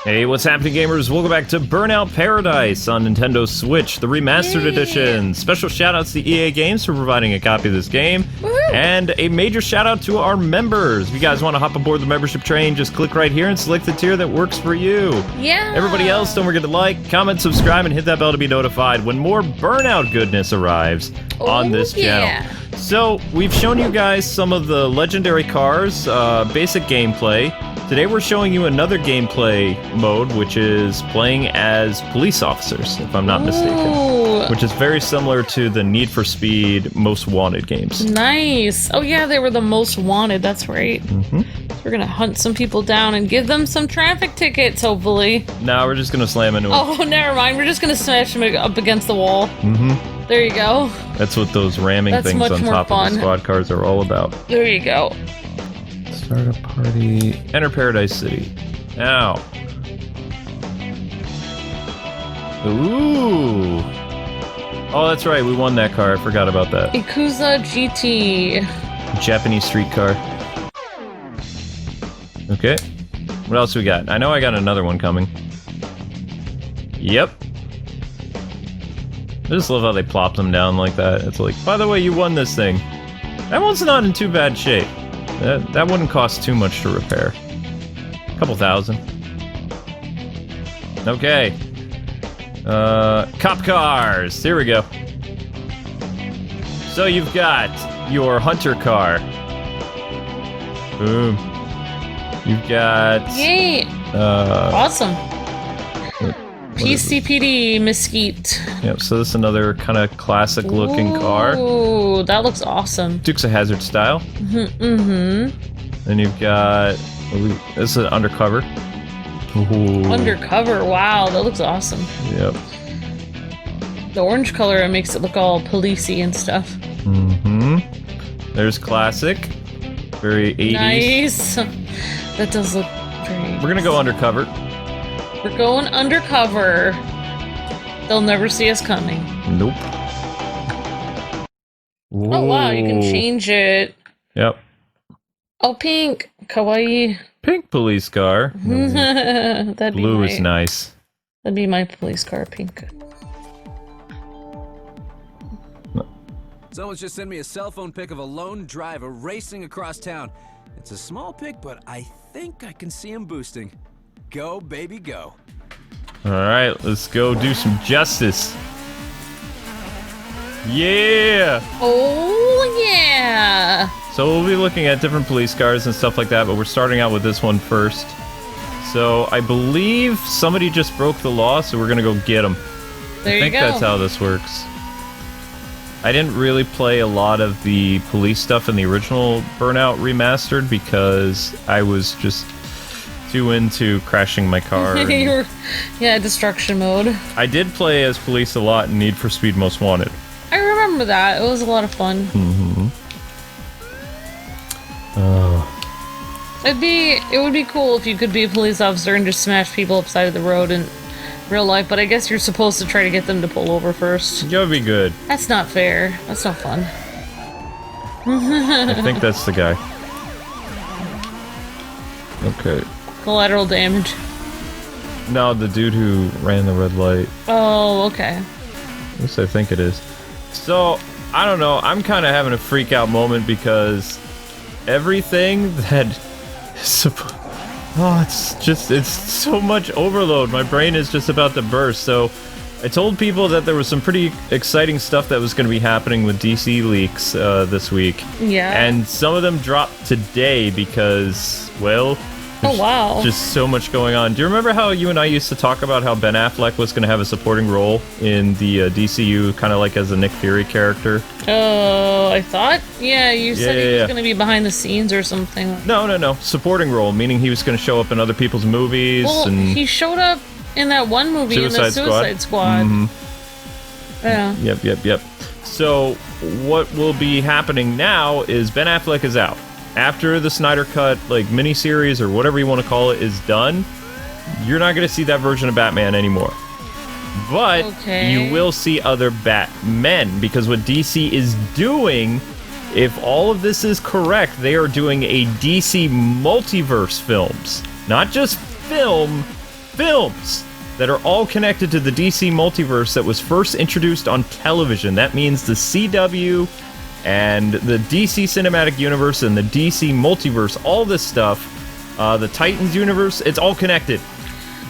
Hey, what's happening, gamers? Welcome back to Burnout Paradise on Nintendo Switch, the Remastered Edition. Special shoutouts to EA Games for providing a copy of this game. Woohoo! And a major shout out to our members. If you guys want to hop aboard the membership train, just click right here and select the tier that works for you. Yeah. Everybody else, don't forget to like, comment, subscribe, and hit that bell to be notified when more Burnout goodness arrives on this channel. So, we've shown you guys some of the legendary cars, basic gameplay. Today we're showing you another gameplay mode, which is playing as police officers, if I'm not mistaken. Which is very similar to the Need for Speed Most Wanted games. Nice. Oh yeah, they were the most wanted, that's right. Mm-hmm. We're gonna hunt some people down and give them some traffic tickets, hopefully. No, we're just gonna slam into them. Oh, never mind. We're just gonna smash them up against the wall. Mm-hmm. There you go. That's what those ramming things on top of the squad cars are all about. There you go. Start a party. Enter Paradise City. Now. Ooh. Oh, that's right. We won that car. I forgot about that. Ikuza GT. Japanese street car. Okay. What else we got? I know I got another one coming. Yep. I just love how they plop them down like that. It's like, by the way, you won this thing. That one's not in too bad shape. That wouldn't cost too much to repair. A couple thousand. Okay. Cop cars. Here we go. So you've got your hunter car. Boom. You've got... Yay! Awesome. PCPD Mesquite. Yep, so this is another kind of classic looking car. Ooh, that looks awesome. Dukes of Hazzard style. Mm-hmm. Then you've got... This is an undercover. Ooh. Undercover, wow, that looks awesome. Yep. The orange color makes it look all policey and stuff. Mm-hmm. There's classic. Very 80s. Nice. That does look very... We're gonna go undercover. We're going undercover. They'll never see us coming. Nope. Oh wow, you can change it. Yep. Oh, pink. Kawaii. Pink police car. That'd be Blue is nice. That'd be my police car, pink. Someone's just sent me a cell phone pic of a lone driver racing across town. It's a small pic, but I think I can see him boosting. Go, baby, go. Alright, let's go do some justice. Yeah! Oh, yeah! So we'll be looking at different police cars and stuff like that, but we're starting out with this one first. So I believe somebody just broke the law, so we're gonna go get them. There you go. I think that's how this works. I didn't really play a lot of the police stuff in the original Burnout Remastered because I was just too into crashing my car. Yeah, destruction mode. I did play as police a lot in Need for Speed Most Wanted. I remember that. It was a lot of fun. Mm-hmm. It would be cool if you could be a police officer and just smash people upside of the road in real life, but I guess you're supposed to try to get them to pull over first. That would be good. That's not fair. That's not fun. I think that's the guy. Okay. Collateral damage. No, the dude who ran the red light. Oh, okay. At least I think it is. So, I don't know, I'm kind of having a freak out moment because everything that is it's so much overload. My brain is just about to burst. So, I told people that there was some pretty exciting stuff that was going to be happening with DC leaks this week. Yeah. And some of them dropped today because, well... Oh, wow. Just so much going on. Do you remember how you and I used to talk about how Ben Affleck was going to have a supporting role in the DCU, kind of like as a Nick Fury character? Oh, I thought? Yeah, you said he was going to be behind the scenes or something. No. Supporting role, meaning he was going to show up in other people's movies. Well, and he showed up in that one movie, in the Suicide Squad. Mm-hmm. Yeah. Yep. So, what will be happening now is Ben Affleck is out. After the Snyder Cut, like, miniseries or whatever you want to call it is done, you're not going to see that version of Batman anymore. But you will see other Batmen, because what DC is doing, if all of this is correct, they are doing a DC Multiverse films. Not just film, films that are all connected to the DC multiverse that was first introduced on television. That means the CW and the DC Cinematic Universe and the DC Multiverse, all this stuff, the Titans universe, it's all connected.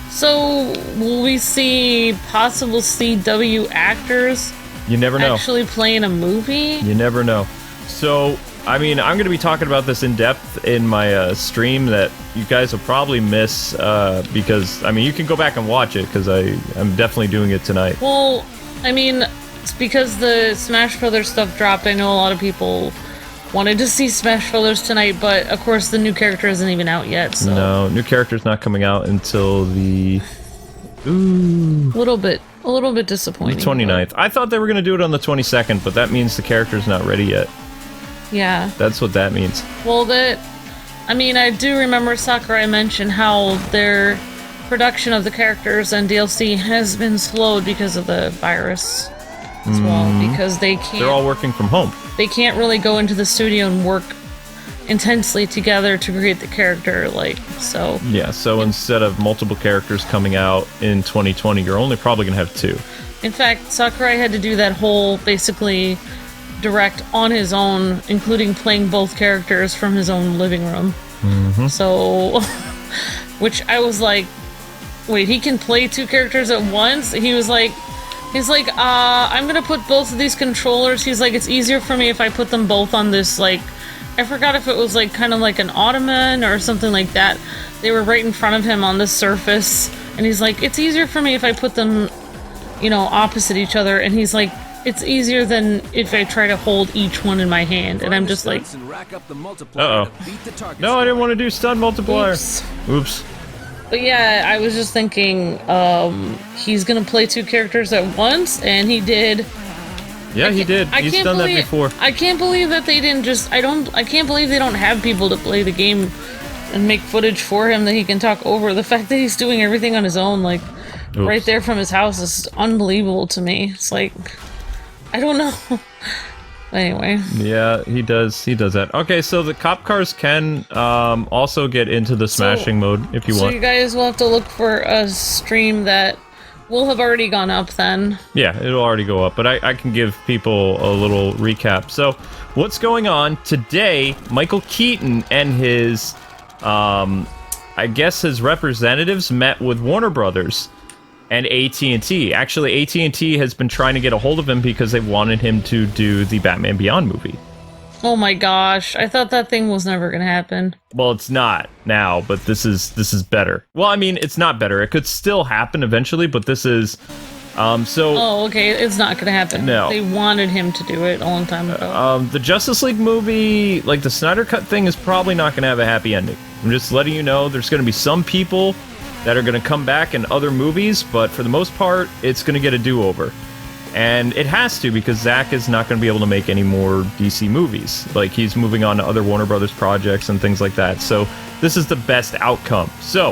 So, will we see possible CW actors You never know. actually play in a movie? You never know. So, I mean, I'm going to be talking about this in depth in my stream that you guys will probably miss because, I mean, you can go back and watch it because I'm definitely doing it tonight. Well, I mean, it's because the Smash Brothers stuff dropped. I know a lot of people wanted to see Smash Brothers tonight, but of course the new character isn't even out yet, so... No, new character's not coming out until the... A little bit disappointing. The 29th. I thought they were going to do it on the 22nd, but that means the character's not ready yet. Yeah. That's what that means. Well, I mean, I do remember Sakurai mentioned how their production of the characters and DLC has been slowed because of the virus as well, because they can't... They're all working from home. They can't really go into the studio and work intensely together to create the character, so... Yeah, so instead of multiple characters coming out in 2020, you're only probably going to have 2. In fact, Sakurai had to do that whole, basically, direct on his own, including playing both characters from his own living room. Mm-hmm. So... which I was like, wait, he can play 2 characters at once? He's like, I'm gonna put both of these controllers. He's like, it's easier for me if I put them both on this, I forgot if it was kind of like an ottoman or something like that. They were right in front of him on this surface, and he's like, it's easier for me if I put them, opposite each other. And he's like, it's easier than if I try to hold each one in my hand. And I'm just like, uh-oh. No, I didn't want to do stun multiplier. Oops. But yeah, I was just thinking, he's gonna play 2 characters at once, and he did. Yeah, he did. He's done that before. I can't believe that they didn't just... I can't believe they don't have people to play the game and make footage for him that he can talk over. The fact that he's doing everything on his own, right there from his house is unbelievable to me. It's like... I don't know. Anyway. Yeah, he does that. Okay, so the cop cars can also get into the smashing mode if you want. So you guys will have to look for a stream that will have already gone up then. Yeah, it'll already go up, but I can give people a little recap. So, what's going on today? Michael Keaton and his, I guess his representatives met with Warner Brothers and AT&T. Actually, AT&T has been trying to get a hold of him because they wanted him to do the Batman Beyond movie. Oh my gosh, I thought that thing was never gonna happen. Well, it's not now, but this is better. Well, I mean, it's not better. It could still happen eventually, but this is, Oh, okay, it's not gonna happen. No. They wanted him to do it a long time ago. The Justice League movie, the Snyder Cut thing, is probably not gonna have a happy ending. I'm just letting you know there's gonna be some people that are gonna come back in other movies, but for the most part, it's gonna get a do-over. And it has to, because Zack is not going to be able to make any more DC movies. He's moving on to other Warner Brothers projects and things like that. So this is the best outcome. So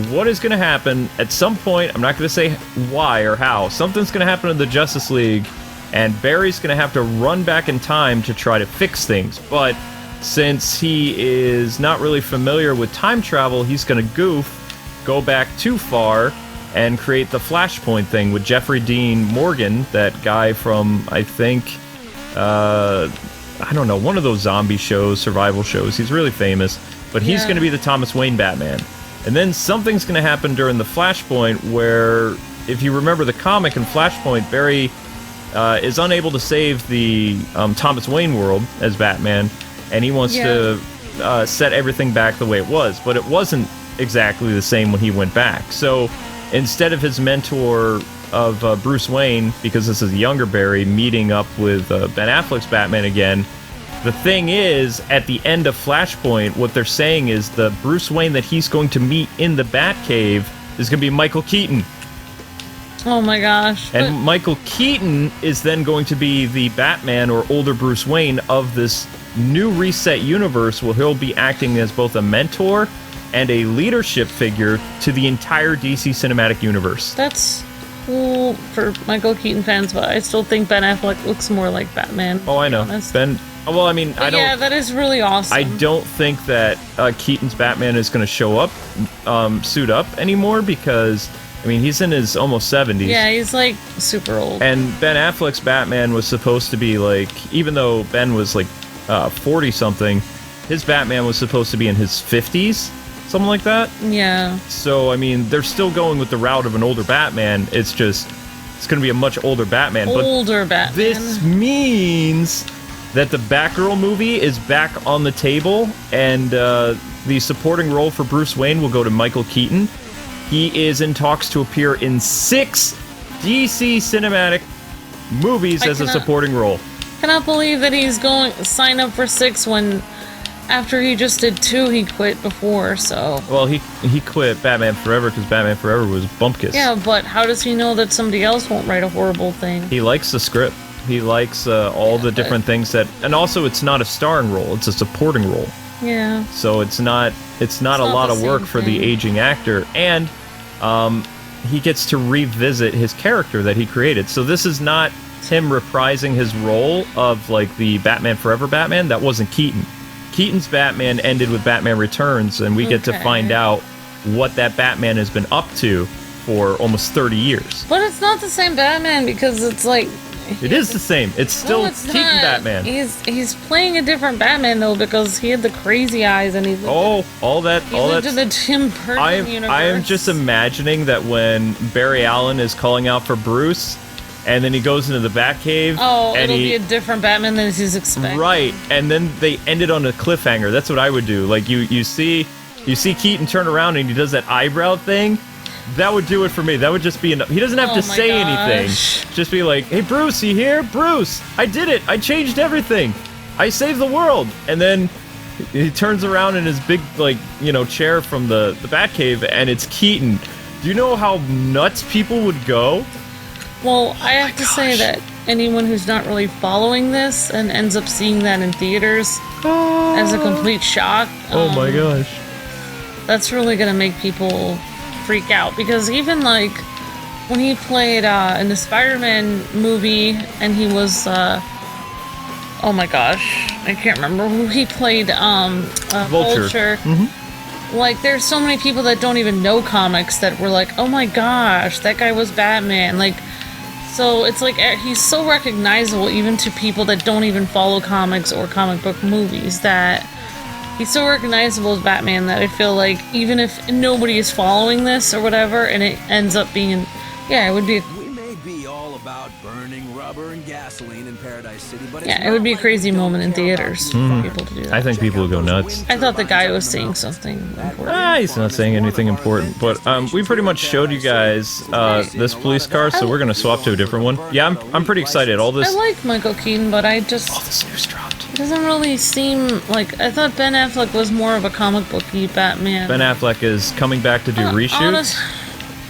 what is going to happen at some point, I'm not going to say why or how, something's going to happen to the Justice League, and Barry's going to have to run back in time to try to fix things. But since he is not really familiar with time travel, he's going to go back too far, and create the Flashpoint thing with Jeffrey Dean Morgan, that guy from, I think, I don't know, one of those zombie shows, survival shows. He's really famous, but he's going to be the Thomas Wayne Batman. And then something's going to happen during the Flashpoint where, if you remember the comic in Flashpoint, Barry is unable to save the Thomas Wayne world as Batman, and he wants to set everything back the way it was, but it wasn't exactly the same when he went back. So instead of his mentor of Bruce Wayne, because this is a younger Barry, meeting up with Ben Affleck's Batman again, the thing is, at the end of Flashpoint, what they're saying is the Bruce Wayne that he's going to meet in the Batcave is going to be Michael Keaton. Oh my gosh. And Michael Keaton is then going to be the Batman, or older Bruce Wayne, of this new reset universe, where he'll be acting as both a mentor and a leadership figure to the entire DC Cinematic Universe. That's cool for Michael Keaton fans, but I still think Ben Affleck looks more like Batman. Oh, I know. Honest. Ben Well, I mean, I don't. Yeah, that is really awesome. I don't think that Keaton's Batman is going to show up, suit up anymore because, I mean, he's in his almost 70s. Yeah, he's like super old. And Ben Affleck's Batman was supposed to be like, even though Ben was like 40 something, his Batman was supposed to be in his 50s, something like that. Yeah. So I mean, they're still going with the route of an older Batman. It's just, it's going to be a much older Batman. Older Batman. This means that the Batgirl movie is back on the table, and the supporting role for Bruce Wayne will go to Michael Keaton. He is in talks to appear in 6 DC cinematic movies as a supporting role. Cannot believe that he's going to sign up for 6 when after he just did 2 he quit before, so... Well, he quit Batman Forever because Batman Forever was bumpkiss. Yeah, but how does he know that somebody else won't write a horrible thing? He likes the script. He likes all the different things that... And also, it's not a starring role, it's a supporting role. Yeah. So it's not a lot of work for the aging actor, and he gets to revisit his character that he created. So this is not him reprising his role of like the Batman Forever Batman. That wasn't Keaton. Keaton's Batman ended with Batman Returns, and we get to find out what that Batman has been up to for almost 30 years. But it's not the same Batman because it's like... It is the same. It's still Keaton Batman. He's playing a different Batman though because he had the crazy eyes and he's all that. He lived in the Tim Burton universe. I am just imagining that when Barry Allen is calling out for Bruce, and then he goes into the Batcave. Oh, and it'll be a different Batman than he's expecting. Right, and then they ended on a cliffhanger. That's what I would do. Like you see Keaton turn around and he does that eyebrow thing. That would do it for me. That would just be enough. He doesn't have to say anything. Just be like, hey, Bruce, you here? Bruce, I did it. I changed everything. I saved the world. And then he turns around in his big, like, chair from the Batcave, and it's Keaton. Do you know how nuts people would go? Well, I have to say that anyone who's not really following this and ends up seeing that in theaters as a complete shock. Oh my gosh. That's really going to make people... freak out, because even like when he played in the Spider-Man movie and he was oh my gosh, I can't remember who he played, Vulture. Mm-hmm. Like there's so many people that don't even know comics that were like, oh my gosh, that guy was Batman. Like, so it's like he's so recognizable even to people that don't even follow comics or comic book movies, that he's so recognizable as Batman that I feel like even if nobody is following this or whatever, and it ends up being, it would be. We may be all about burning rubber and gasoline in Paradise City, but it would be a crazy moment in theaters for people to do that. I think people would go nuts. I thought the guy was saying something important. He's not saying anything important, but we pretty much showed you guys this police car, so we're gonna swap to a different one. Yeah, I'm pretty excited. All this. I like Michael Keaton, but I just. All this news dropped. It doesn't really seem like... I thought Ben Affleck was more of a comic booky Batman. Ben Affleck is coming back to do reshoots.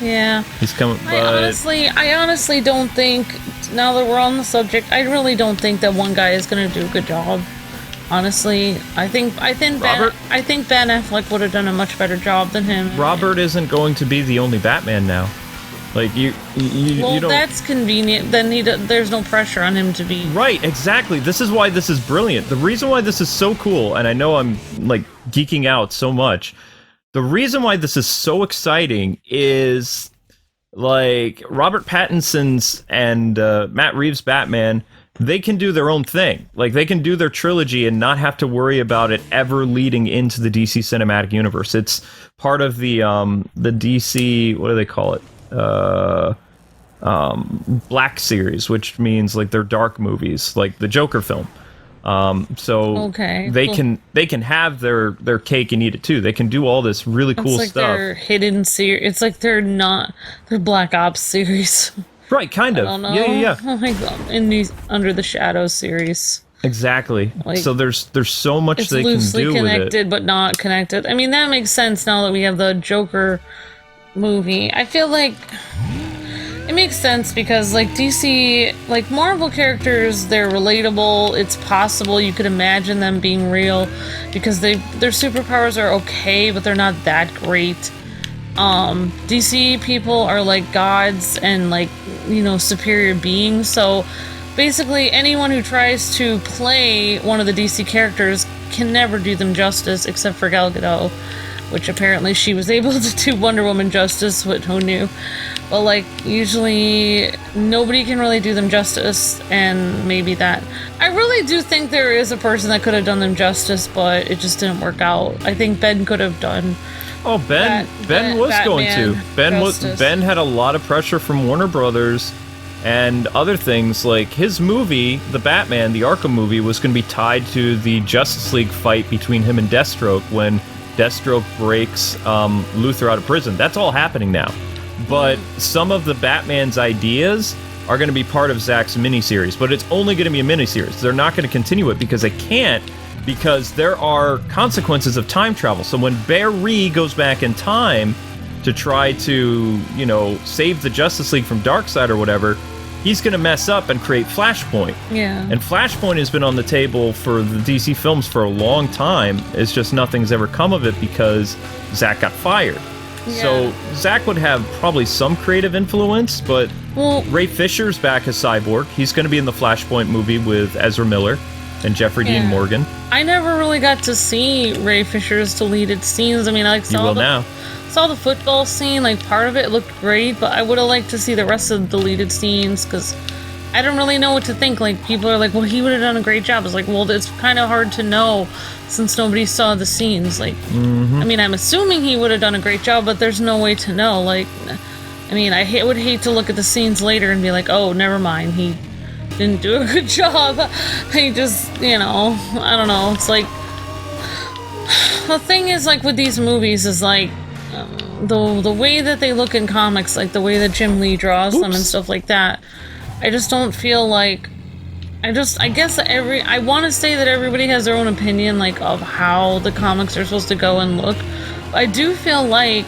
Yeah. He's coming, but... I honestly don't think, now that we're on the subject, I really don't think that one guy is going to do a good job. Honestly, I think Ben Affleck would have done a much better job than him. Robert isn't going to be the only Batman now. Like, you don't... that's convenient. Then there's no pressure on him to be... Right, exactly. This is why this is brilliant. The reason why this is so cool, and I know I'm, like, geeking out so much, the reason why this is so exciting is, like, Robert Pattinson's and Matt Reeves' Batman, they can do their own thing. Like, they can do their trilogy and not have to worry about it ever leading into the DC Cinematic Universe. It's part of the DC... What do they call it? Black series, which means like they're dark movies, like the Joker film. They can have their cake and eat it too. They can do all this really cool stuff. Their hidden series. It's like their Black Ops series. Right, kind of. I don't know. Yeah. Oh my god, in these Under the Shadows series. Exactly. Like, so there's so much they can do with it. It's loosely connected, but not connected. I mean, that makes sense now that we have the Joker movie. I feel like it makes sense because like DC, like Marvel characters, they're relatable. It's possible you could imagine them being real because their superpowers are okay, but they're not that great. DC people are like gods and like, superior beings. So basically anyone who tries to play one of the DC characters can never do them justice except for Gal Gadot, which apparently she was able to do Wonder Woman justice, but who knew? But like, usually nobody can really do them justice, and maybe that. I really do think there is a person that could have done them justice, but it just didn't work out. I think Ben could have done. Oh, Ben was going to. Ben had a lot of pressure from Warner Brothers and other things. Like his movie, the Batman, the Arkham movie, was going to be tied to the Justice League fight between him and Deathstroke when Deathstroke breaks Luthor out of prison. That's all happening now. But some of the Batman's ideas are going to be part of Zack's miniseries, but it's only going to be a miniseries. They're not going to continue it because they can't, because there are consequences of time travel. So when Barry goes back in time to try to, you know, save the Justice League from Darkseid or whatever, he's going to mess up and create Flashpoint. Yeah. And Flashpoint has been on the table for the DC films for a long time. It's just nothing's ever come of it because Zack got fired. Yeah. So Zack would have probably some creative influence, but Ray Fisher's back as Cyborg. He's going to be in the Flashpoint movie with Ezra Miller and Jeffrey Dean Morgan. I never really got to see Ray Fisher's deleted scenes. I mean, I saw the football scene, like part of it looked great, but I would have liked to see the rest of the deleted scenes because I don't really know what to think. Like, people are like, well, he would have done a great job. It's like, well, it's kind of hard to know since nobody saw the scenes. Like, I mean, I'm assuming he would have done a great job, but there's no way to know. Like, I mean, I would hate to look at the scenes later and be like, oh, never mind, he didn't do a good job. He just, you know, I don't know. It's like, the thing is, like, with these movies is like, the way that they look in comics, like the way that Jim Lee draws them and stuff like that, I just don't feel like, I guess I want to say that everybody has their own opinion, like, of how the comics are supposed to go and look. I do feel like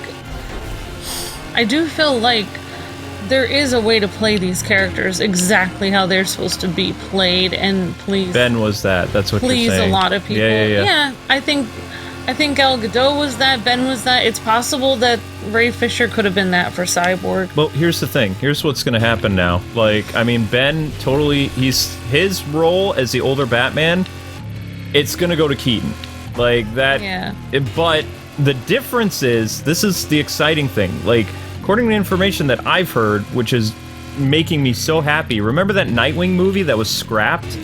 there is a way to play these characters exactly how they're supposed to be played, and please. Ben was that. That's what you're saying. Please a lot of people. Yeah, I think Gal Gadot was that, Ben was that. It's possible that Ray Fisher could have been that for Cyborg. Well, here's the thing. Here's what's going to happen now. Like, I mean, Ben totally, his role as the older Batman, it's going to go to Keaton. Like, that. Yeah. But the difference is, this is the exciting thing. Like, according to information that I've heard, which is making me so happy, remember that Nightwing movie that was scrapped?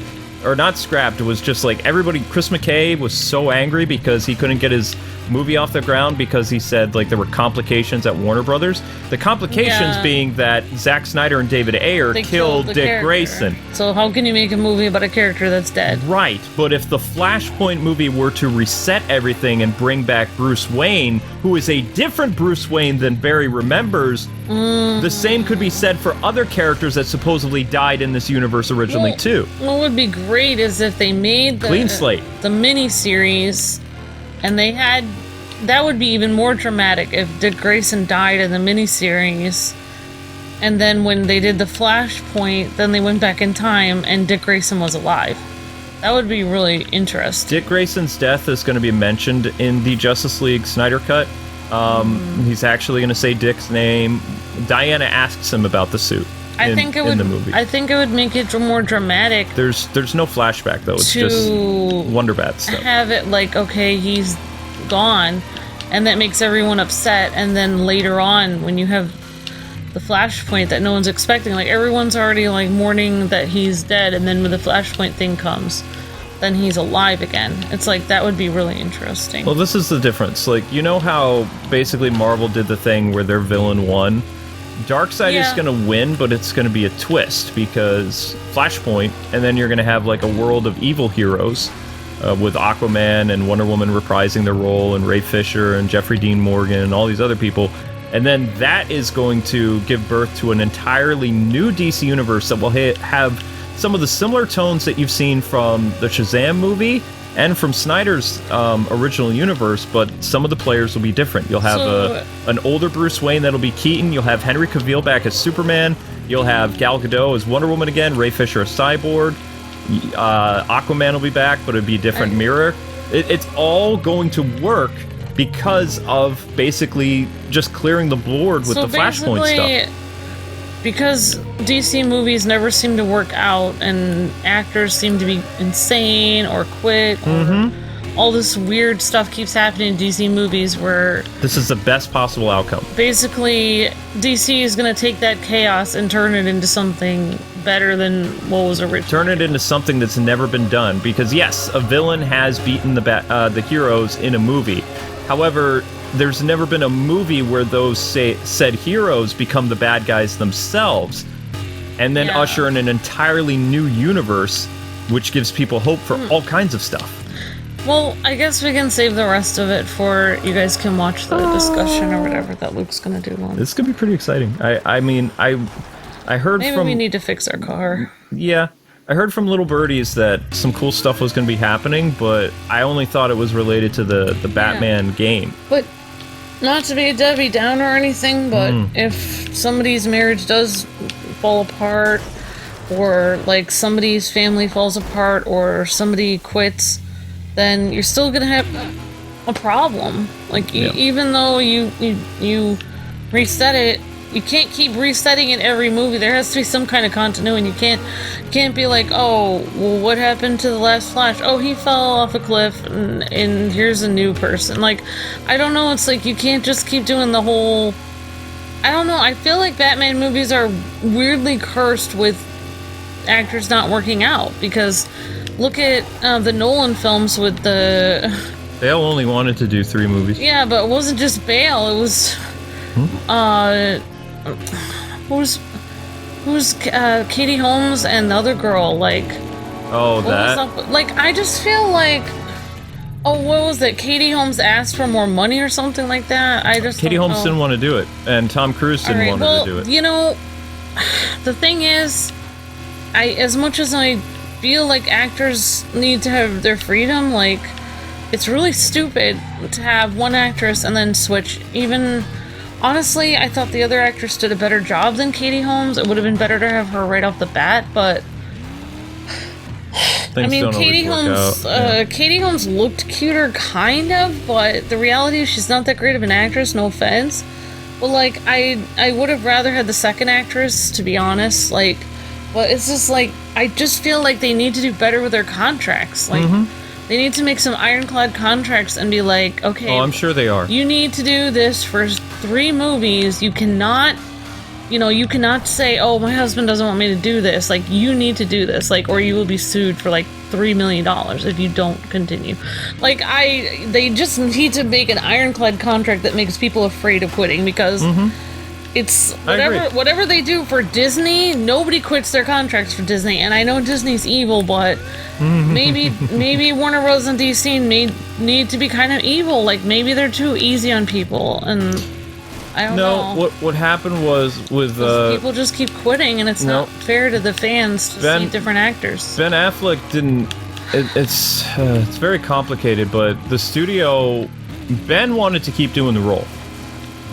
Or not scrapped, it was just like everybody, Chris McKay was so angry because he couldn't get his movie off the ground because he said like there were complications at Warner Brothers. The complications being that Zack Snyder and David Ayer killed Dick Grayson. So how can you make a movie about a character that's dead? Right, but if the Flashpoint movie were to reset everything and bring back Bruce Wayne, who is a different Bruce Wayne than Barry remembers, the same could be said for other characters that supposedly died in this universe originally too. What would be great is if they made clean slate, the mini-series, and they had, that would be even more dramatic if Dick Grayson died in the miniseries, and then when they did the Flashpoint, then they went back in time and Dick Grayson was alive. That would be really interesting. Dick Grayson's death is going to be mentioned in the Justice League Snyder Cut. He's actually going to say Dick's name. Diana asks him about the suit. I think it would make it more dramatic. There's no flashback though. It's just Wonder Bat stuff. Have it like, okay, he's gone, and that makes everyone upset. And then later on, when you have the Flashpoint that no one's expecting, like everyone's already like mourning that he's dead, and then when the Flashpoint thing comes, then he's alive again. It's like, that would be really interesting. Well, this is the difference. Like, you know how basically Marvel did the thing where their villain won? Darkseid is going to win, but it's going to be a twist because Flashpoint, and then you're going to have like a world of evil heroes with Aquaman and Wonder Woman reprising their role, and Ray Fisher and Jeffrey Dean Morgan and all these other people. And then that is going to give birth to an entirely new DC universe that will have some of the similar tones that you've seen from the Shazam movie and from Snyder's original universe, but some of the players will be different. You'll have an older Bruce Wayne that'll be Keaton. You'll have Henry Cavill back as Superman. You'll have Gal Gadot as Wonder Woman again. Ray Fisher as Cyborg. Aquaman will be back, but it'll be a different mirror. It's all going to work because of basically just clearing the board with the Flashpoint stuff. because DC movies never seem to work out, and actors seem to be insane or quit, or all this weird stuff keeps happening in DC movies where... This is the best possible outcome. Basically, DC is going to take that chaos and turn it into something better than what was original. Turn it into something that's never been done. Because yes, a villain has beaten the heroes in a movie. However, there's never been a movie where those said heroes become the bad guys themselves, and then usher in an entirely new universe, which gives people hope for all kinds of stuff. Well, I guess we can save the rest of it for you guys can watch the discussion or whatever that Luke's gonna do. This could be pretty exciting. I mean, I heard Maybe we need to fix our car. Yeah. I heard from Little Birdies that some cool stuff was going to be happening, but I only thought it was related to the Batman game. But not to be a Debbie Downer or anything, but if somebody's marriage does fall apart, or like somebody's family falls apart, or somebody quits, then you're still gonna have a problem. Like even though you reset it, you can't keep resetting in every movie. There has to be some kind of continuity. You can't be like, oh, well, what happened to the last Flash? Oh, he fell off a cliff, and here's a new person. Like, I don't know. It's like you can't just keep doing the whole. I don't know. I feel like Batman movies are weirdly cursed with actors not working out, because look at the Nolan films with the. Bale only wanted to do 3 movies. Yeah, but it wasn't just Bale. It was. Who's Katie Holmes and the other girl, like... Oh, that? Like, I just feel like... Oh, what was it? Katie Holmes asked for more money or something like that? Katie Holmes didn't want to do it, and Tom Cruise didn't want her to do it. You know, the thing is, as much as I feel like actors need to have their freedom, like, it's really stupid to have one actress and then switch. Even... Honestly, I thought the other actress did a better job than Katie Holmes. It would have been better to have her right off the bat, but... I mean, Katie Holmes looked cuter, kind of, but the reality is she's not that great of an actress, no offense. But, like, I would have rather had the second actress, to be honest, like... But it's just, like, I just feel like they need to do better with their contracts. Like, they need to make some ironclad contracts and be like, okay... Oh, I'm sure they are. You need to do this for 3 movies. You cannot... You know, you cannot say, oh, my husband doesn't want me to do this. Like, you need to do this. Like, or you will be sued for, like, $3 million if you don't continue. Like, they just need to make an ironclad contract that makes people afraid of quitting, because... It's whatever they do for Disney, nobody quits their contracts for Disney. And I know Disney's evil, but maybe Warner Bros. And DC need to be kind of evil. Like, maybe they're too easy on people, and I don't know. No, what happened was with people just keep quitting, and it's not fair to the fans to see different actors. Ben Affleck didn't. It's very complicated, but the studio, Ben wanted to keep doing the role.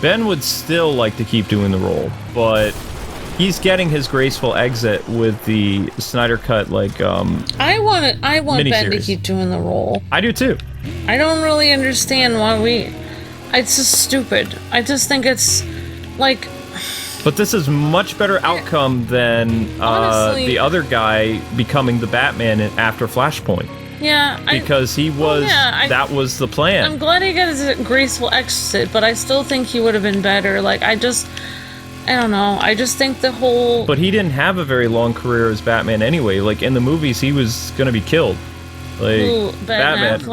Ben would still like to keep doing the role, but he's getting his graceful exit with the Snyder Cut, like, I want Ben to keep doing the role. I do too. I don't really understand why it's just stupid. I just think it's, like... But this is much better outcome than honestly, the other guy becoming the Batman after Flashpoint. Yeah, because he was. That was the plan. I'm glad he got his graceful exit, but I still think he would have been better. Like, I don't know. I just think the whole. But he didn't have a very long career as Batman anyway. Like, in the movies, he was gonna be killed. Like, Batman.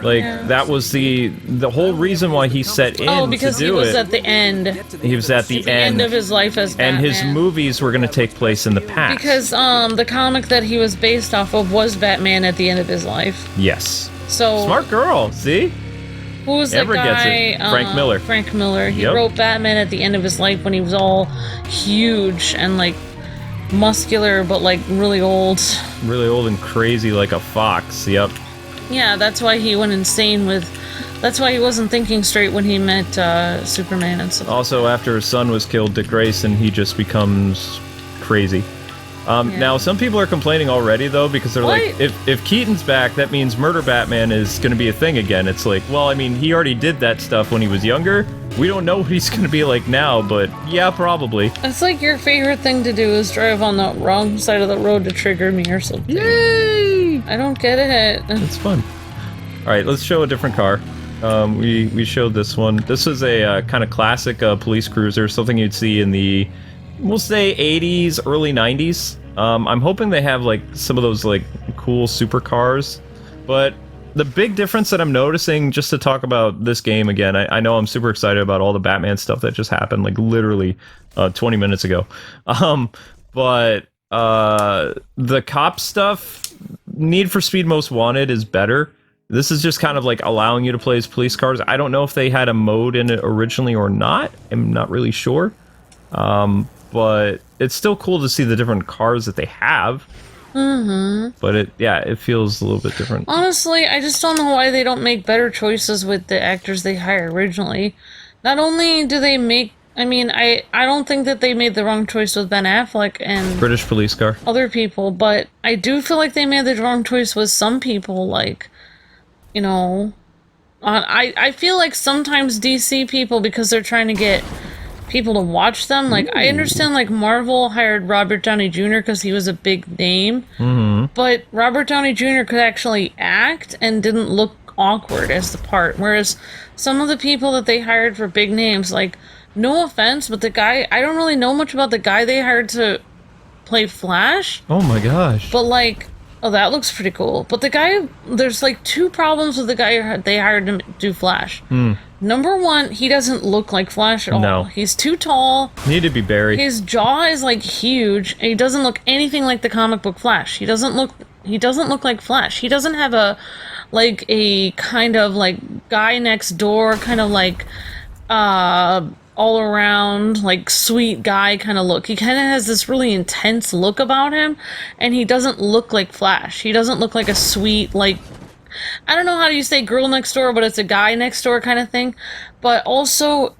Like, that was the whole reason why he set in to do it. Oh, because he was at the end. He was at the end of his life as Batman. And his movies were going to take place in the past. Because the comic that he was based off of was Batman at the end of his life. Yes. So smart girl, see? Who was that guy? Frank Miller. Frank Miller. He wrote Batman at the end of his life when he was all huge and, like, muscular, but, like, really old. Really old and crazy like a fox, yep. Yeah, that's why he went insane that's why he wasn't thinking straight when he met Superman and stuff. Also, after his son was killed, Dick Grayson, he just becomes crazy. Now, some people are complaining already, though, because they're like, if Keaton's back, that means Murder Batman is going to be a thing again. It's like, well, I mean, he already did that stuff when he was younger. We don't know what he's going to be like now, but yeah, probably. It's like your favorite thing to do is drive on the wrong side of the road to trigger me or something. Yay! I don't get it. It's fun. All right, let's show a different car. We showed this one. This is a kind of classic police cruiser, something you'd see in the, we'll say, 80s, early 90s. I'm hoping they have like some of those like cool supercars, but the big difference that I'm noticing, just to talk about this game again, I know I'm super excited about all the Batman stuff that just happened, like literally 20 minutes ago. But the cop stuff, Need for Speed Most Wanted is better. This is just kind of like allowing you to play as police cars. I don't know if they had a mode in it originally or not. I'm not really sure. But it's still cool to see the different cars that they have. But it feels a little bit different. Honestly, I just don't know why they don't make better choices with the actors they hire originally. Not only do they make, I mean, I don't think that they made the wrong choice with Ben Affleck and British police car. Other people, but I do feel like they made the wrong choice with some people, like, you know, I feel like sometimes DC people, because they're trying to get people to watch them, like, I understand, like, Marvel hired Robert Downey Jr. because he was a big name, but Robert Downey Jr. could actually act and didn't look awkward as the part, whereas some of the people that they hired for big names, like, no offense, but the guy, I don't really know much about the guy they hired to play Flash. Oh my gosh. But, like, oh, that looks pretty cool. But the guy, there's, like, two problems with the guy they hired to do Flash. Number one, he doesn't look like Flash at all. No. He's too tall. Need to be Barry. His jaw is, like, huge, and he doesn't look anything like the comic book Flash. He doesn't look like Flash. He doesn't have a kind of, like, guy next door, kind of, like, all around, like, sweet guy kind of look. He kind of has this really intense look about him, and he doesn't look like Flash. He doesn't look like a sweet, like, I don't know how you say girl next door, but it's a guy next door kind of thing. But also,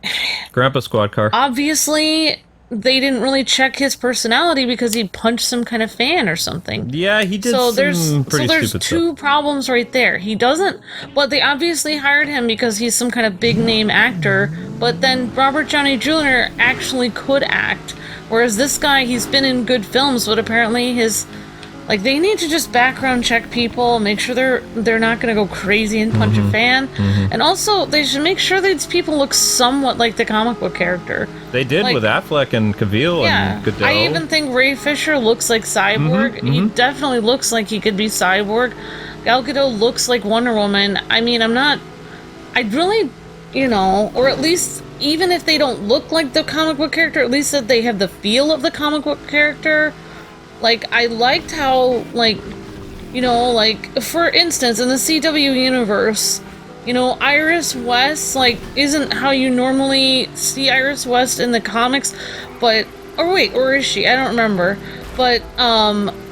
Grandpa squad car. Obviously, they didn't really check his personality because he punched some kind of fan or something. Yeah, he did there's stupid two stuff. problems right there. He doesn't, but they obviously hired him because he's some kind of big name actor, but then Robert Downey Jr. actually could act, whereas this guy, he's been in good films, but apparently his, like, they need to just background check people, make sure they're not gonna go crazy and punch a fan, and also they should make sure these people look somewhat like the comic book character. They did, like, with Affleck and Cavill and Goodell. I even think Ray Fisher looks like Cyborg. He definitely looks like he could be Cyborg. Gal Gadot looks like Wonder Woman. I mean, I'd really, you know, or at least, even if they don't look like the comic book character, at least that they have the feel of the comic book character. Like, I liked how, like, you know, like, for instance, in the CW universe, you know, Iris West, like, isn't how you normally see Iris West in the comics, but, or wait, or is she? I don't remember. But,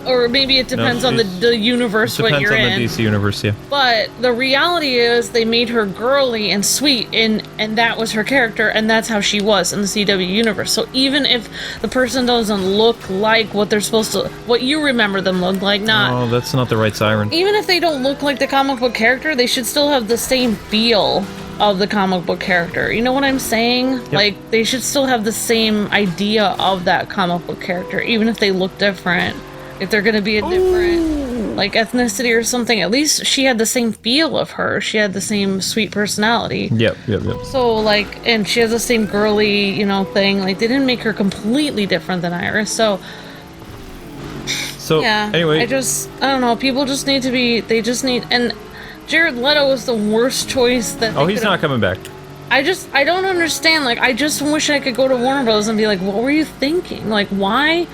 or maybe it depends on the universe what you're in. Depends on the DC universe, yeah. But the reality is they made her girly and sweet, and that was her character, and that's how she was in the CW universe. So even if the person doesn't look like what they're supposed to, what you remember them look like, not... Oh, that's not the right siren. Even if they don't look like the comic book character, they should still have the same feel of the comic book character. You know what I'm saying? Yep. Like, they should still have the same idea of that comic book character, even if they look different. If they're gonna be a different, like, ethnicity or something, at least she had the same feel of her. She had the same sweet personality. Yep. So, like, and she has the same girly, you know, thing. Like, they didn't make her completely different than Iris, so yeah. Anyway. I don't know, people just need to be, and Jared Leto is the worst choice that they he's not coming back. I don't understand. Like, I just wish I could go to Warner Bros. And be like, what were you thinking? Like, why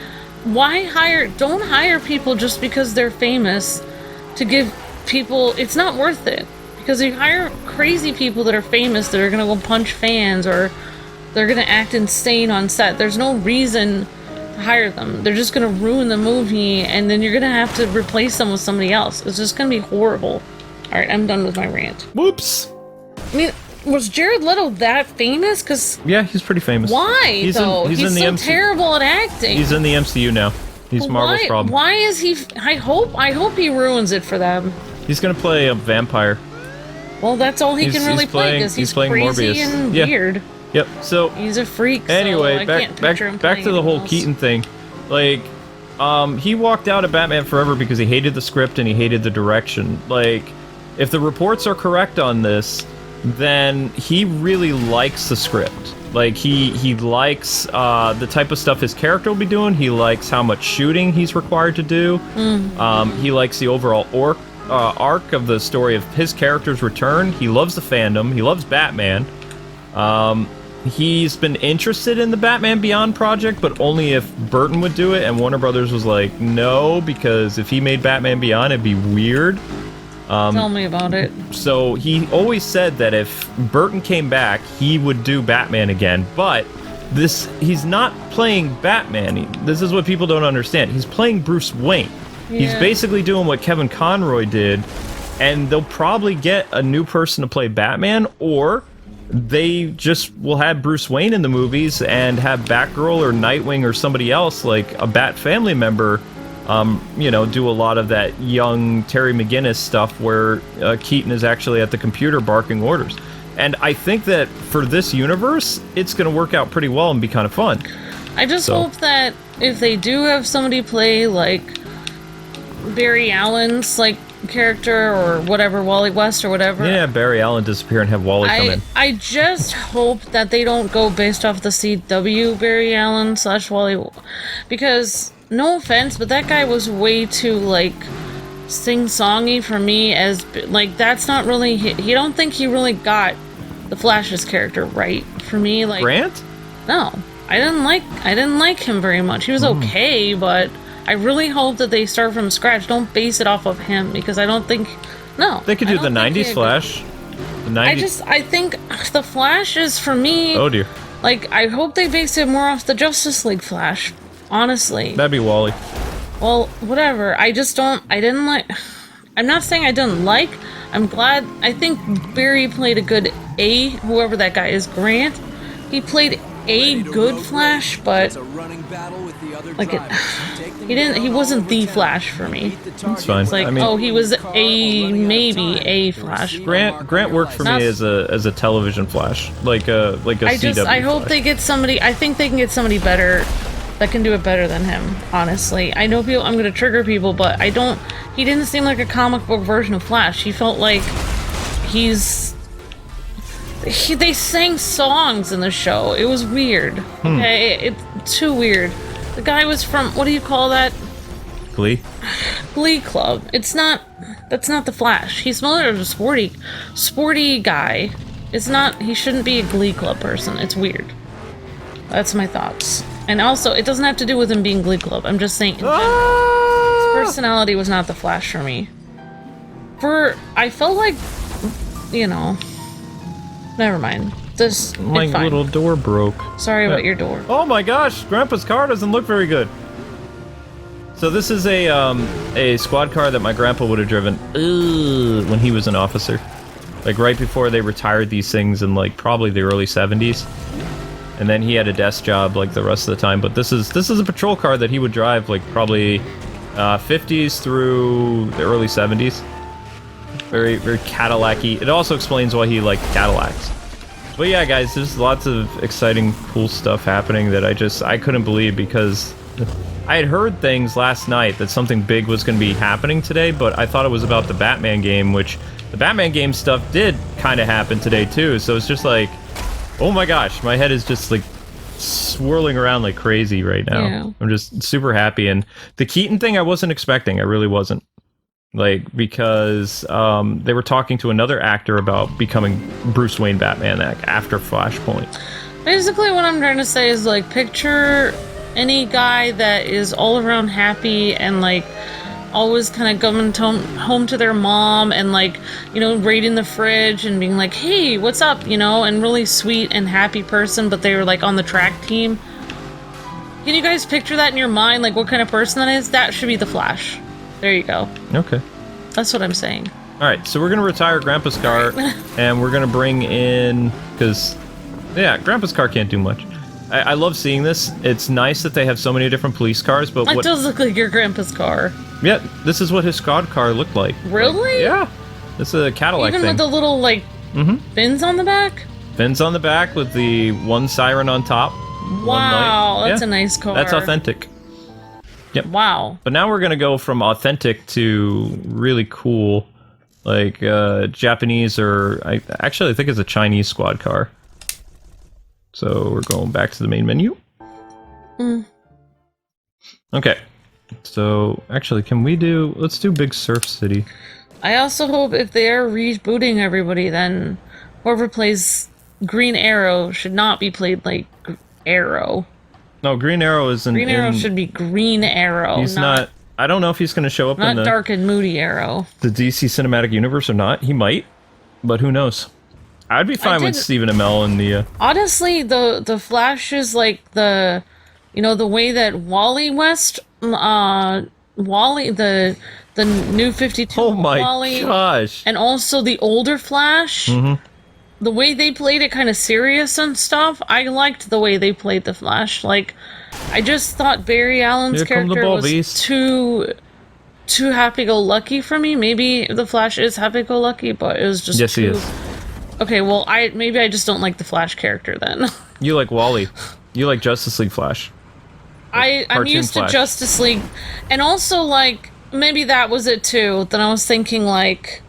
don't hire people just because they're famous to give people, it's not worth it. Because you hire crazy people that are famous that are gonna go punch fans or they're gonna act insane on set. There's no reason to hire them. They're just gonna ruin the movie and then you're gonna have to replace them with somebody else. It's just gonna be horrible. Alright, I'm done with my rant. Whoops! I mean, was Jared Leto that famous? Because yeah, he's pretty famous. Why, though? He's so terrible at acting. He's in the MCU now. He's Marvel's problem. Why is he? I hope he ruins it for them. He's gonna play a vampire. Well, that's all he can really play because he's playing crazy Morbius. and weird. Yep. So he's a freak. Anyway, so I can't picture him back to the whole else. Keaton thing. Like, he walked out of Batman Forever because he hated the script and he hated the direction. Like, if the reports are correct on this, then he really likes the script. Like, he likes the type of stuff his character will be doing. He likes how much shooting he's required to do. He likes the overall arc of the story of his character's return. He loves the fandom. He loves Batman. He's been interested in the Batman Beyond project, but only if Burton would do it, and Warner Brothers was like, no, because if he made Batman Beyond, it'd be weird. Tell me about it. So he always said that if Burton came back, he would do Batman again, but he's not playing Batman. This is what people don't understand. He's playing Bruce Wayne. Yeah. He's basically doing what Kevin Conroy did, and they'll probably get a new person to play Batman, or they just will have Bruce Wayne in the movies and have Batgirl or Nightwing or somebody else, like a Bat family member, do a lot of that young Terry McGinnis stuff where Keaton is actually at the computer barking orders. And I think that for this universe, it's going to work out pretty well and be kind of fun. I just hope that if they do have somebody play, like, Barry Allen's, like, character or whatever, Wally West or whatever. Yeah, Barry Allen disappear and have Wally come in. I just hope that they don't go based off the CW Barry Allen / Wally, because no offense, but that guy was way too like sing-songy for me. As like that's not really he don't think he really got the Flash's character right for me. Like Grant? No, I didn't like him very much. He was okay, but I really hope that they start from scratch. Don't base it off of him, because I don't think... No. They could do the 90s Flash. The 90s... I think the Flash is, for me... Oh, dear. Like, I hope they base it more off the Justice League Flash. Honestly. That'd be Wally. Well, whatever. I just don't... I didn't like... I'm not saying I didn't like... I'm glad... I think Barry played a good whoever that guy is, Grant. He played a good Flash, but... Like, he wasn't the Flash for me. That's fine. It's like, he was maybe a Flash. Grant worked for me as a television Flash, like a CW. I hope they get somebody. I think they can get somebody better that can do it better than him. Honestly, I know I'm going to trigger people, but I don't. He didn't seem like a comic book version of Flash. He felt like they sang songs in the show. It was weird. Okay, it's too weird. The guy was from, what do you call that? Glee Club. That's not the Flash. He's more of a sporty guy. He shouldn't be a Glee Club person. It's weird. That's my thoughts. And also, it doesn't have to do with him being Glee Club. I'm just saying, his personality was not the Flash for me. I felt like, never mind. My little door broke. Sorry about your door. Oh my gosh, Grandpa's car doesn't look very good. So this is a squad car that my grandpa would have driven when he was an officer. Like right before they retired these things in like probably the early 70s. And then he had a desk job like the rest of the time. But this is a patrol car that he would drive like probably 50s through the early 70s. Very, very Cadillac-y. It also explains why he liked Cadillacs. But yeah, guys, there's lots of exciting, cool stuff happening that I couldn't believe, because I had heard things last night that something big was going to be happening today, but I thought it was about the Batman game, which the Batman game stuff did kind of happen today too. So it's just like, oh my gosh, my head is just like swirling around like crazy right now. Yeah. I'm just super happy. And the Keaton thing I wasn't expecting. I really wasn't. Like, because they were talking to another actor about becoming Bruce Wayne Batman after Flashpoint. Basically, what I'm trying to say is, like, picture any guy that is all around happy and, like, always kind of going home to their mom and, like, raiding the fridge and being like, hey, what's up, and really sweet and happy person, but they were, like, on the track team. Can you guys picture that in your mind, like, what kind of person that is? That should be the Flash. There you go. Okay. That's what I'm saying. All right, so we're going to retire Grandpa's car, and we're going to bring in, because, yeah, Grandpa's car can't do much. I love seeing this. It's nice that they have so many different police cars, but That does look like your grandpa's car. Yeah, this is what his squad car looked like. Really? Yeah. This is a Cadillac Even thing. with the little, like, fins on the back? Fins on the back with the one siren on top. Wow, that's a nice car. That's authentic. Yep. Wow. But now we're going to go from authentic to really cool, like Japanese or... I think it's a Chinese squad car. So we're going back to the main menu. Okay. So, actually, can we do... Let's do Big Surf City. I also hope if they are rebooting everybody, then whoever plays Green Arrow should not be played like Arrow. No, Green Arrow isn't... Green Arrow should be Green Arrow. He's not... I don't know if he's going to show up in not Dark and Moody Arrow. The DC Cinematic Universe or not. He might, but who knows? I'd be fine with Stephen Amell in the... Honestly, the Flash is like the... You know, the way that Wally West... Wally... The new 52 Oh my Wally, gosh. and also the older Flash... The way they played it kind of serious and stuff, I liked the way they played the Flash. Like, I just thought Barry Allen's character was too happy-go-lucky for me. Maybe the Flash is happy-go-lucky, but it was just Yes, he is. Okay, well, maybe I just don't like the Flash character then. You like Wally. You like Justice League Flash. I'm used Flash. to Justice League. And also, like, maybe that was it too. Then I was thinking, like...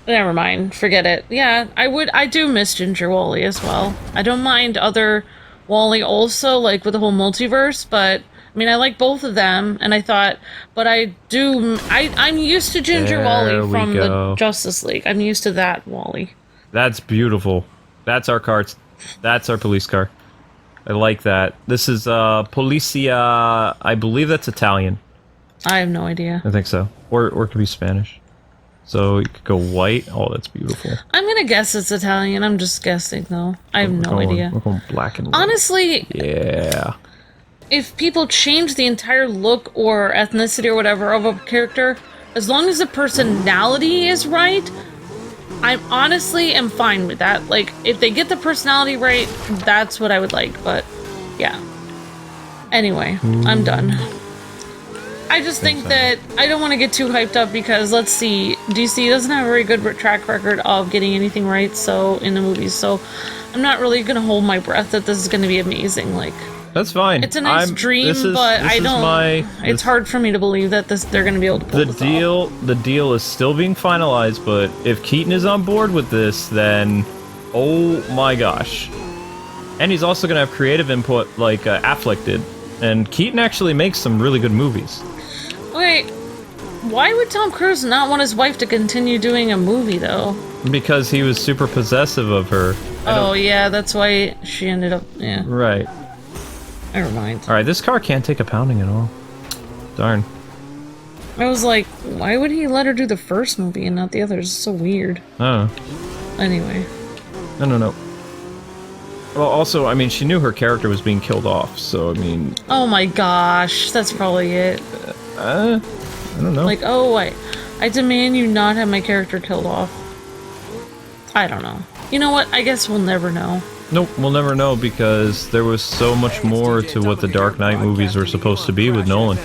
Never mind, forget it. Yeah, I do miss Ginger Wally as well. I don't mind other Wally also, like with the whole multiverse, but I mean, I like both of them, and I thought, but I'm used to Ginger Wally from the Justice League. I'm used to that Wally. That's beautiful. That's our car. That's our police car. I like that. This is Policia, I believe that's Italian. I have no idea. I think so. Or it could be Spanish. So you could go white. Oh, that's beautiful. I'm gonna guess it's Italian. I'm just guessing, though. I have no idea. We're going black and white. Honestly, yeah. If people change the entire look or ethnicity or whatever of a character, as long as the personality is right, I honestly am fine with that. Like, if they get the personality right, that's what I would like, but yeah. Anyway, I'm done. I just think that I don't want to get too hyped up because, let's see, DC doesn't have a very good track record of getting anything right in the movies, so I'm not really going to hold my breath that this is going to be amazing. Like, that's fine. It's a nice dream, but I don't... It's hard for me to believe that they're going to be able to pull this off. The deal is still being finalized, but if Keaton is on board with this, then... Oh my gosh. And he's also going to have creative input like Affleck did. And Keaton actually makes some really good movies. Wait, why would Tom Cruise not want his wife to continue doing a movie, though? Because he was super possessive of her. Oh, yeah, that's why she ended up... Yeah. Right. Never mind. Alright, this car can't take a pounding at all. Darn. I was like, why would he let her do the first movie and not the others? It's so weird. Oh. Anyway. No. Well, also, I mean, she knew her character was being killed off, so, I mean... Oh my gosh, that's probably it. I don't know. Like, oh, I demand you not have my character killed off. I don't know. You know what? I guess we'll never know. Nope, we'll never know because there was so much more to what the Dark Knight movies were supposed to be with Nolan.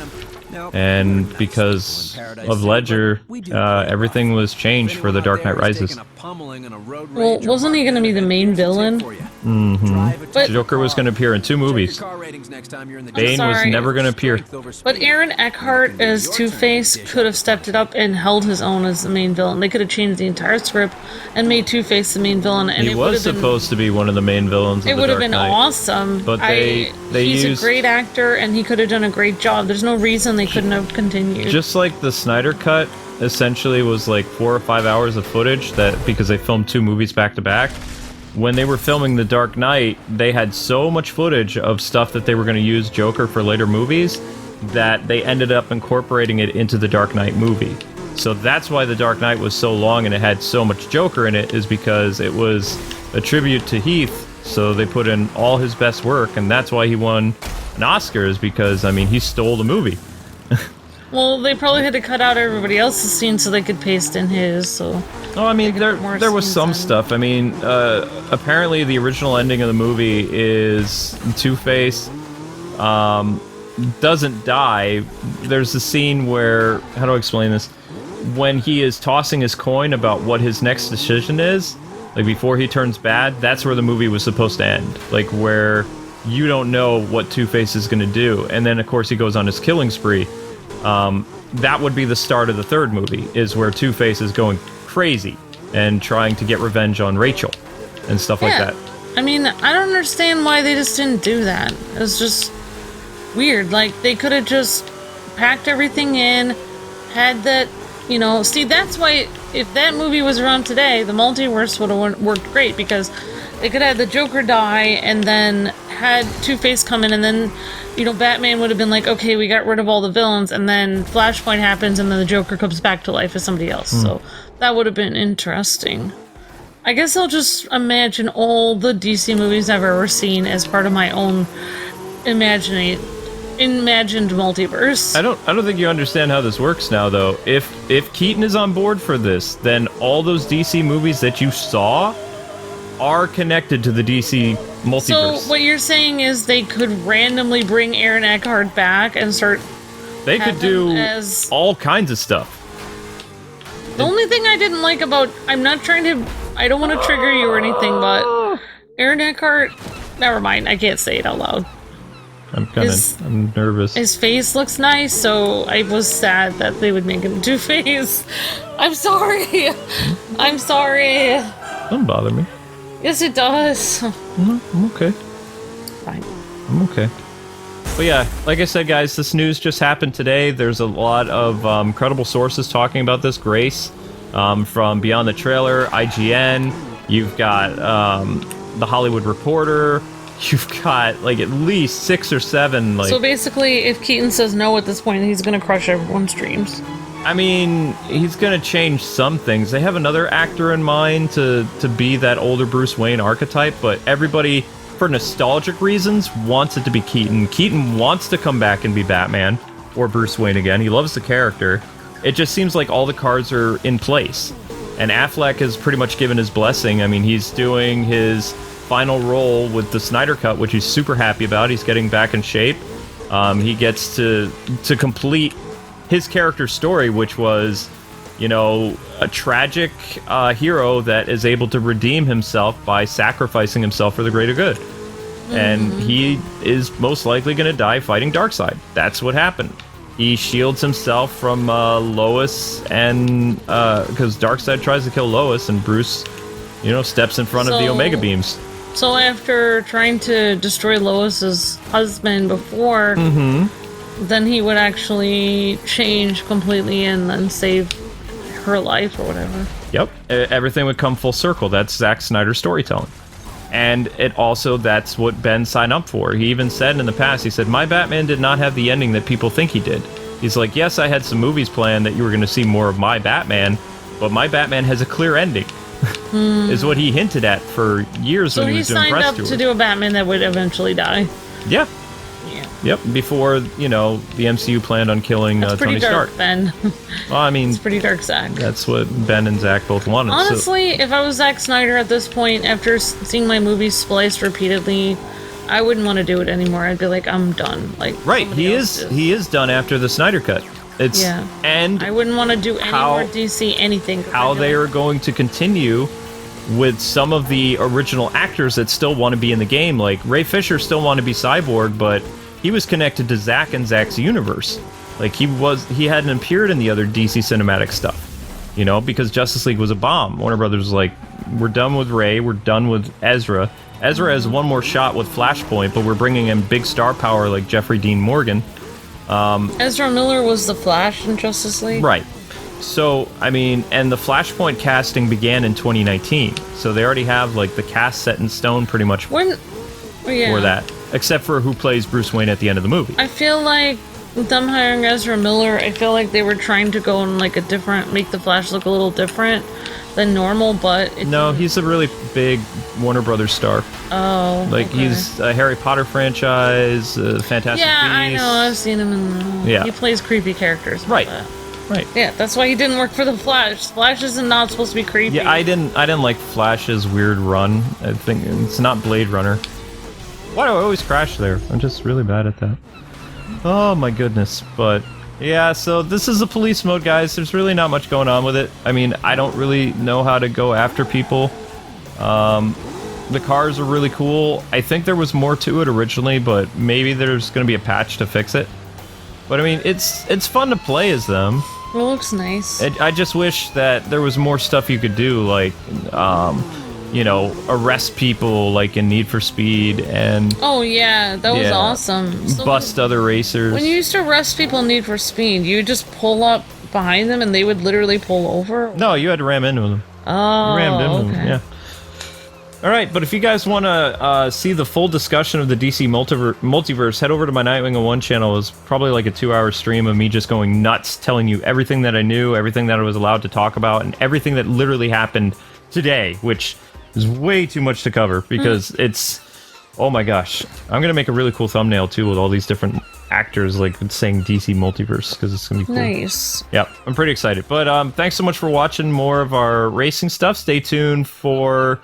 And because of Ledger, everything was changed for The Dark Knight Rises. Well, wasn't he going to be the main villain? Mm-hmm. But Joker was going to appear in 2 movies. Bane was never going to appear. But Aaron Eckhart as Two-Face could have stepped it up and held his own as the main villain. They could have changed the entire script and made Two-Face the main villain. And he was supposed to be one of the main villains of The Dark Knight. It would have been awesome. But he's a great actor and he could have done a great job. There's no reason they couldn't have continued. Just like the Snyder Cut essentially was like 4 or 5 hours of footage because they filmed 2 movies back to back. When they were filming The Dark Knight, they had so much footage of stuff that they were going to use Joker for later movies that they ended up incorporating it into the Dark Knight movie. So that's why The Dark Knight was so long and it had so much Joker in it, is because it was a tribute to Heath, so they put in all his best work, and that's why he won an Oscar, is because, I mean, he stole the movie. Well, they probably had to cut out everybody else's scene so they could paste in his, so... Oh, I mean, there was some stuff. I mean, apparently the original ending of the movie is Two-Face doesn't die. There's a scene where... How do I explain this? When he is tossing his coin about what his next decision is, like before he turns bad, that's where the movie was supposed to end. Like where you don't know what Two-Face is going to do. And then, of course, he goes on his killing spree. That would be the start of the third movie, is where Two-Face is going crazy and trying to get revenge on Rachel and stuff like that. I mean, I don't understand why they just didn't do that. It was just weird. Like, they could have just packed everything in, had that... You know, see, that's why if that movie was around today, the multiverse would have worked great, because they could have the Joker die and then had Two-Face come in, and then, you know, Batman would have been like, okay, we got rid of all the villains, and then Flashpoint happens and then the Joker comes back to life as somebody else. So that would have been interesting. I guess I'll just imagine all the DC movies I've ever seen as part of my own imagined multiverse. I don't think you understand how this works now, though. If Keaton is on board for this, then all those DC movies that you saw are connected to the DC multiverse. So what you're saying is they could randomly bring Aaron Eckhart back and start... They could do all kinds of stuff. The only thing I didn't like about... I don't want to trigger you or anything, but Aaron Eckhart... Never mind, I can't say it out loud. I'm nervous. His face looks nice, so I was sad that they would make him Two-Face. I'm sorry. I'm sorry. Don't bother me. Yes, it does. No, I'm okay. Fine. I'm okay. But yeah, like I said, guys, this news just happened today. There's a lot of credible sources talking about this. Grace, from Beyond the Trailer, IGN. You've got The Hollywood Reporter. You've got, like, at least 6 or 7, like... So basically, if Keaton says no at this point, he's gonna crush everyone's dreams. I mean, he's gonna change some things. They have another actor in mind to be that older Bruce Wayne archetype, but everybody, for nostalgic reasons, wants it to be Keaton. Keaton wants to come back and be Batman, or Bruce Wayne again. He loves the character. It just seems like all the cards are in place. And Affleck has pretty much given his blessing. I mean, he's doing his final role with the Snyder Cut, which he's super happy about. He's getting back in shape. He gets to complete his character's story, which was, you know, a tragic hero that is able to redeem himself by sacrificing himself for the greater good. And he is most likely going to die fighting Darkseid. That's what happened. He shields himself from Lois, and because Darkseid tries to kill Lois, and Bruce, you know, steps in front of the Omega Beams. So after trying to destroy Lois's husband before, then he would actually change completely and then save her life or whatever. Yep. Everything would come full circle. That's Zack Snyder's storytelling. And it also, that's what Ben signed up for. He even said in the past, he said, my Batman did not have the ending that people think he did. He's like, yes, I had some movies planned that you were going to see more of my Batman, but my Batman has a clear ending. Is what he hinted at for years when he was doing press tours. So he signed up to do a Batman that would eventually die. Yeah. Yep, before, you know, the MCU planned on killing Tony Stark. That's pretty dark, Ben. Well, I mean... It's pretty dark, Zack. That's what Ben and Zack both wanted. Honestly, if I was Zack Snyder at this point, after seeing my movies spliced repeatedly, I wouldn't want to do it anymore. I'd be like, I'm done. Like, right, he is done after the Snyder Cut. It's, yeah. And I wouldn't want to do any more DC anything. How they are going to continue with some of the original actors that still want to be in the game. Like, Ray Fisher still wanted to be Cyborg, but he was connected to Zack and Zack's universe. Like, he hadn't appeared in the other DC cinematic stuff, you know, because Justice League was a bomb. Warner Brothers was like, we're done with Ray, we're done with Ezra. Ezra has one more shot with Flashpoint, but we're bringing in big star power like Jeffrey Dean Morgan. Ezra Miller was the Flash in Justice League? Right. So, I mean, and the Flashpoint casting began in 2019. So they already have, like, the cast set in stone pretty much for that. Except for who plays Bruce Wayne at the end of the movie. I feel like with them hiring Ezra Miller, I feel like they were trying to go in, like, make the Flash look a little different than normal, but... No, he's a really big Warner Brothers star. Oh, Like, okay. he's a Harry Potter franchise, Fantastic Yeah, I Beasts. know. I've seen him in. Yeah. He plays creepy characters. Right. But, Right. yeah, that's why he didn't work for the Flash. Flash is not supposed to be creepy. Yeah, I didn't like Flash's weird run. I think it's not Blade Runner. Why do I always crash there? I'm just really bad at that. Oh my goodness. But yeah, so this is a police mode, guys. There's really not much going on with it. I mean, I don't really know how to go after people. The cars are really cool. I think there was more to it originally, but maybe there's going to be a patch to fix it. But I mean, it's fun to play as them. It looks nice. I just wish that there was more stuff you could do, like, you know, arrest people, like in Need for Speed, and Oh yeah, that was Yeah. awesome. So bust other racers. when you used to arrest people in Need for Speed, you would just pull up behind them and they would literally pull over? No, you had to ram into them. Oh, You rammed into okay. them, yeah. Alright, but if you guys want to see the full discussion of the DC Multiverse, head over to my Nightwing 01 channel. It's probably like a 2-hour stream of me just going nuts, telling you everything that I knew, everything that I was allowed to talk about, and everything that literally happened today, which is way too much to cover, because it's... Oh my gosh. I'm going to make a really cool thumbnail, too, with all these different actors, like, saying DC Multiverse, because it's going to be cool. Nice. Yep, I'm pretty excited. But thanks so much for watching more of our racing stuff. Stay tuned for...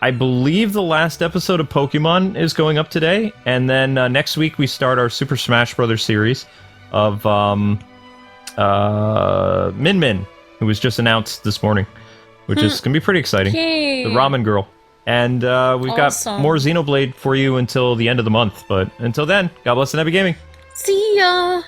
I believe the last episode of Pokemon is going up today, and then next week we start our Super Smash Brothers series of Min Min, who was just announced this morning, which is going to be pretty exciting. Yay. The Ramen Girl. And we've got Awesome. more Xenoblade for you until the end of the month, but until then, God bless and happy gaming. See ya!